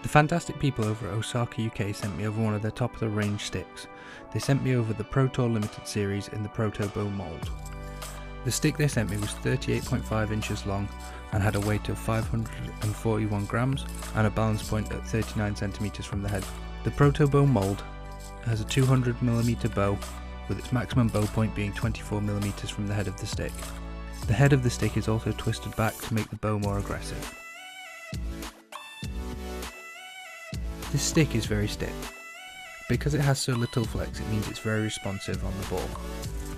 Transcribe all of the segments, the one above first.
The fantastic people over at Osaka UK sent me over one of their top of the range sticks. They sent me over the Protobow Limited series in the Protobow mould. The stick they sent me was 38.5 inches long and had a weight of 541 grams and a balance point at 39 centimeters from the head. The Protobow mould has a 200mm bow, with its maximum bow point being 24mm from the head of the stick. The head of the stick is also twisted back to make the bow more aggressive. This stick is very stiff. Because it has so little flex, it means it's very responsive on the ball.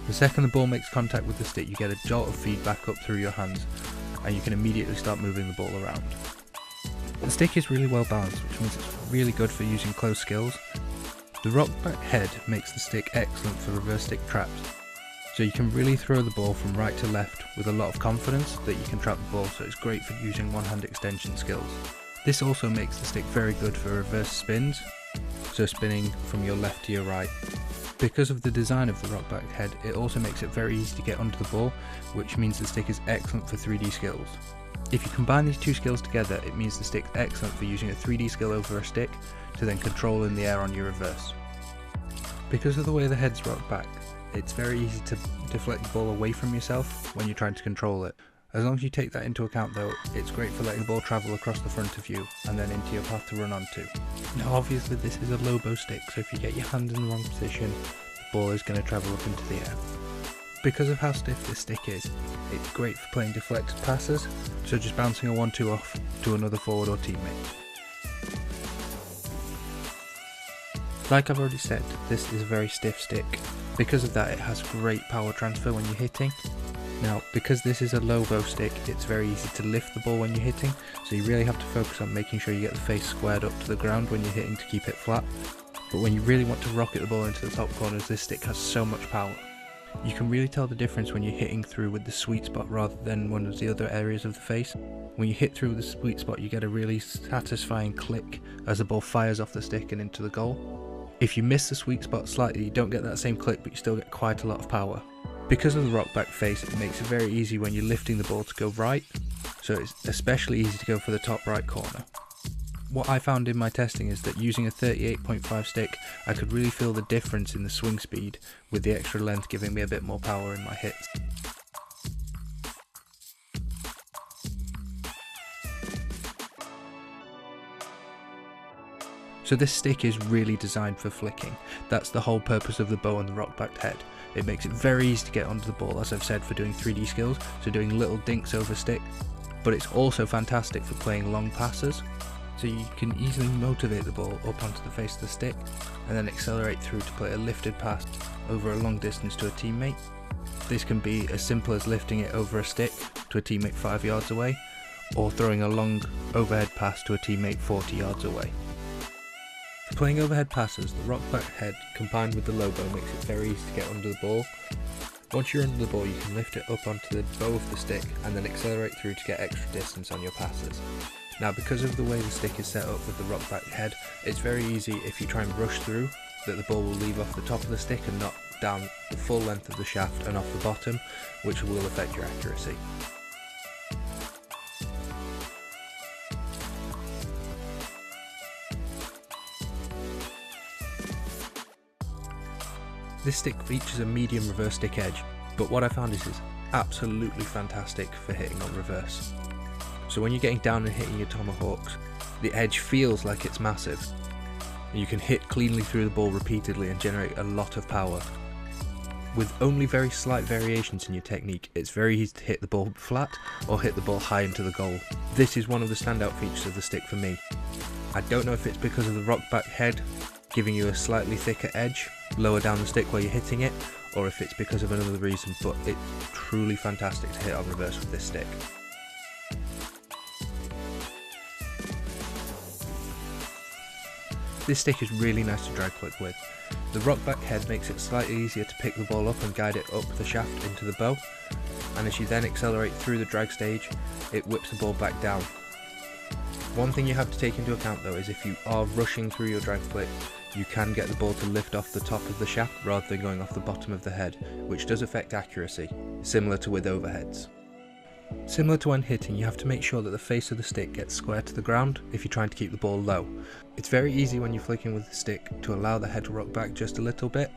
The second the ball makes contact with the stick, you get a jolt of feedback up through your hands, and you can immediately start moving the ball around. The stick is really well balanced, which means it's really good for using close skills. The rock back head makes the stick excellent for reverse stick traps, so you can really throw the ball from right to left with a lot of confidence that you can trap the ball, so it's great for using one-hand extension skills. This also makes the stick very good for reverse spins, so spinning from your left to your right. Because of the design of the rock back head, it also makes it very easy to get under the ball, which means the stick is excellent for 3D skills. If you combine these two skills together, it means the stick's excellent for using a 3D skill over a stick to then control in the air on your reverse. Because of the way the head's rocked back, it's very easy to deflect the ball away from yourself when you're trying to control it. As long as you take that into account though, it's great for letting the ball travel across the front of you and then into your path to run onto. Now obviously this is a low bow stick, so if you get your hand in the wrong position, the ball is going to travel up into the air. Because of how stiff this stick is, it's great for playing deflected passes, so just bouncing a 1-2 off to another forward or teammate. Like I've already said, this is a very stiff stick. Because of that, it has great power transfer when you're hitting. Now, because this is a low bow stick, it's very easy to lift the ball when you're hitting, so you really have to focus on making sure you get the face squared up to the ground when you're hitting to keep it flat. But when you really want to rocket the ball into the top corners, this stick has so much power. You can really tell the difference when you're hitting through with the sweet spot rather than one of the other areas of the face. When you hit through with the sweet spot, you get a really satisfying click as the ball fires off the stick and into the goal. If you miss the sweet spot slightly, you don't get that same click, but you still get quite a lot of power. Because of the rock back face, it makes it very easy when you're lifting the ball to go right, so it's especially easy to go for the top right corner. What I found in my testing is that using a 38.5 stick, I could really feel the difference in the swing speed, with the extra length giving me a bit more power in my hits. So this stick is really designed for flicking. That's the whole purpose of the bow and the rock backed head. It makes it very easy to get onto the ball, as I've said, for doing 3D skills, so doing little dinks over stick. But it's also fantastic for playing long passes, so you can easily motivate the ball up onto the face of the stick, and then accelerate through to play a lifted pass over a long distance to a teammate. This can be as simple as lifting it over a stick to a teammate 5 yards away, or throwing a long overhead pass to a teammate 40 yards away. For playing overhead passes, the rock back head combined with the low bow makes it very easy to get under the ball. Once you're under the ball, you can lift it up onto the bow of the stick and then accelerate through to get extra distance on your passes. Now, because of the way the stick is set up with the rock back head, it's very easy if you try and rush through that the ball will leave off the top of the stick and not down the full length of the shaft and off the bottom, which will affect your accuracy. This stick features a medium reverse stick edge, but what I found is it's absolutely fantastic for hitting on reverse. So when you're getting down and hitting your tomahawks, the edge feels like it's massive. You can hit cleanly through the ball repeatedly and generate a lot of power. With only very slight variations in your technique, it's very easy to hit the ball flat or hit the ball high into the goal. This is one of the standout features of the stick for me. I don't know if it's because of the rock back head giving you a slightly thicker edge lower down the stick while you're hitting it, or if it's because of another reason, but it's truly fantastic to hit on reverse with this stick. This stick is really nice to drag flick with. The rock back head makes it slightly easier to pick the ball up and guide it up the shaft into the bow, and as you then accelerate through the drag stage, it whips the ball back down. One thing you have to take into account though is if you are rushing through your drag flick, you can get the ball to lift off the top of the shaft rather than going off the bottom of the head, which does affect accuracy, similar to with overheads. Similar to when hitting, you have to make sure that the face of the stick gets square to the ground if you're trying to keep the ball low. It's very easy when you're flicking with the stick to allow the head to rock back just a little bit,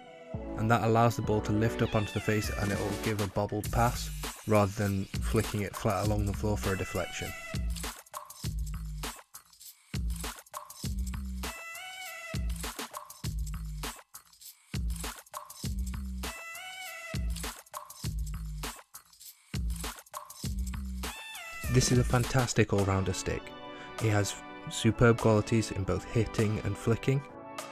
and that allows the ball to lift up onto the face and it will give a bobbled pass rather than flicking it flat along the floor for a deflection. This is a fantastic all-rounder stick. It has superb qualities in both hitting and flicking,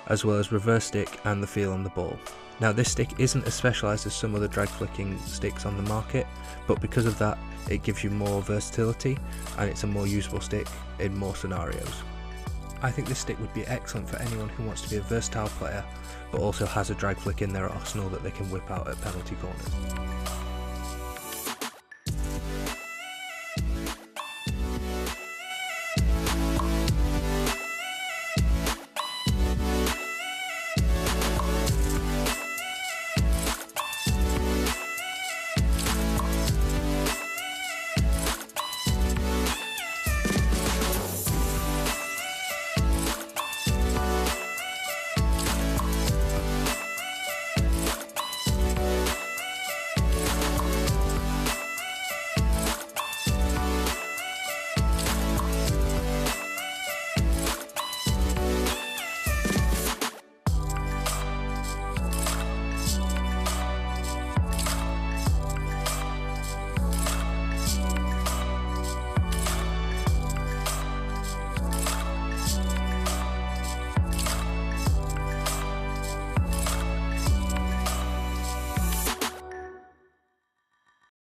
as well as reverse stick and the feel on the ball. Now this stick isn't as specialised as some other drag flicking sticks on the market, but because of that it gives you more versatility and it's a more usable stick in more scenarios. I think this stick would be excellent for anyone who wants to be a versatile player but also has a drag flick in their arsenal that they can whip out at penalty corners.